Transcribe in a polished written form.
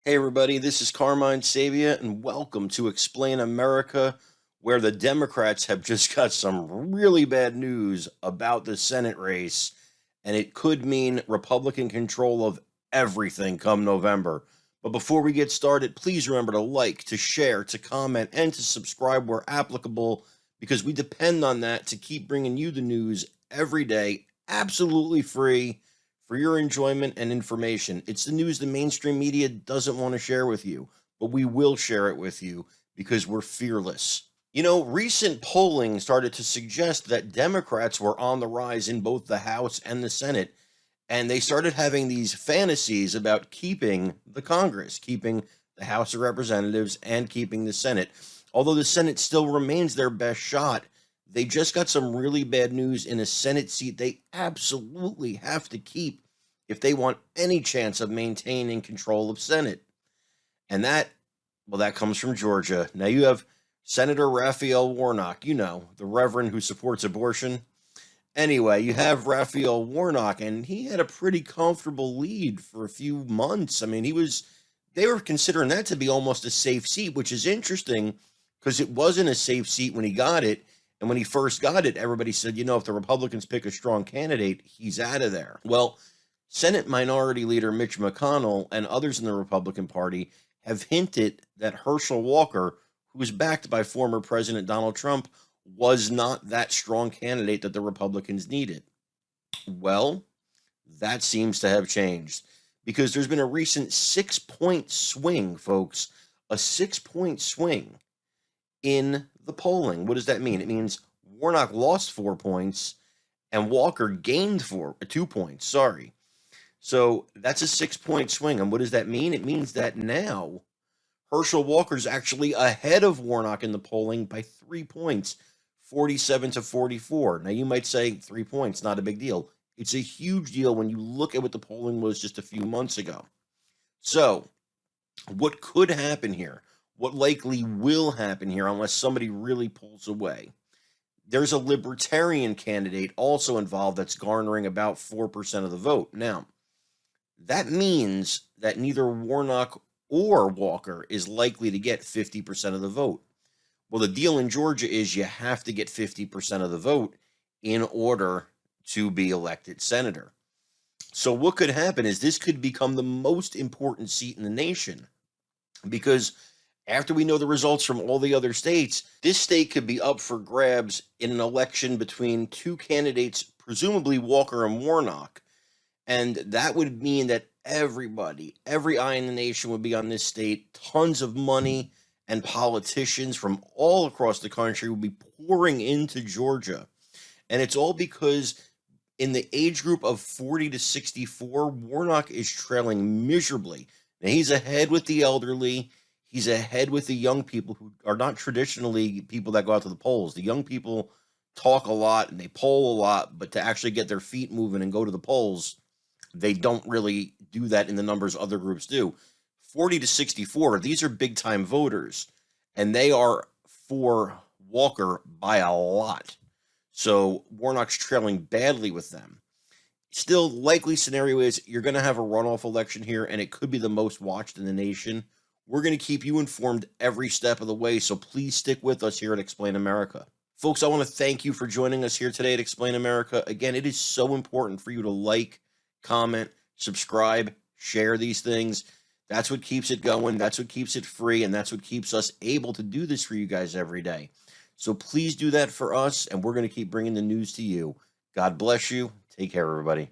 Hey everybody, this is Carmine Sabia, and welcome to Explain America, where the Democrats have just got some really bad news about the Senate race, and it could mean Republican control of everything come November. But before we get started, please remember to like, to share, to comment, and to subscribe where applicable, because we depend on that to keep bringing you the news every day, absolutely free for your enjoyment and information. It's the news the mainstream media doesn't want to share with you, but we will share it with you because we're fearless. Recent polling started to suggest that Democrats were on the rise in both the House and the Senate, and they started having these fantasies about keeping the Congress, keeping the House of Representatives, and keeping the Senate. Although the Senate still remains their best shot, they just got some really bad news in a Senate seat they absolutely have to keep if they want any chance of maintaining control of Senate. And that comes from Georgia. Now you have Senator Raphael Warnock, the Reverend who supports abortion. Anyway, you have Raphael Warnock, and he had a pretty comfortable lead for a few months. I mean, they were considering that to be almost a safe seat, which is interesting because it wasn't a safe seat when he got it. And when he first got it, everybody said, if the Republicans pick a strong candidate, he's out of there. Well, Senate Minority Leader Mitch McConnell and others in the Republican Party have hinted that Herschel Walker, who is backed by former President Donald Trump, was not that strong candidate that the Republicans needed. Well, that seems to have changed because there's been a recent 6-point swing, folks, a 6-point swing in the polling. What does that mean? It means Warnock lost 4 points and Walker gained 2 points. Sorry. So that's a 6-point swing. And what does that mean? It means that now Herschel Walker's actually ahead of Warnock in the polling by 3 points, 47 to 44. Now you might say 3 points, not a big deal. It's a huge deal when you look at what the polling was just a few months ago. So what could happen here? What likely will happen here unless somebody really pulls away? There's a libertarian candidate also involved that's garnering about 4% of the vote. Now, that means that neither Warnock or Walker is likely to get 50% of the vote. Well, the deal in Georgia is you have to get 50% of the vote in order to be elected senator. So what could happen is this could become the most important seat in the nation because after we know the results from all the other states, this state could be up for grabs in an election between two candidates, presumably Walker and Warnock. And that would mean that every eye in the nation would be on this state. Tons of money and politicians from all across the country would be pouring into Georgia. And it's all because in the age group of 40 to 64, Warnock is trailing miserably. Now, he's ahead with the elderly. He's ahead with the young people who are not traditionally people that go out to the polls. The young people talk a lot and they poll a lot, but to actually get their feet moving and go to the polls, they don't really do that in the numbers other groups do. 40 to 64, these are big time voters, and they are for Walker by a lot. So Warnock's trailing badly with them. Still, likely scenario is you're going to have a runoff election here, and it could be the most watched in the nation. We're going to keep you informed every step of the way, so please stick with us here at Explain America. Folks, I want to thank you for joining us here today at Explain America. Again, it is so important for you to like, comment, subscribe, share these things. That's what keeps it going. That's what keeps it free. And that's what keeps us able to do this for you guys every day. So please do that for us. And we're going to keep bringing the news to you. God bless you. Take care, everybody.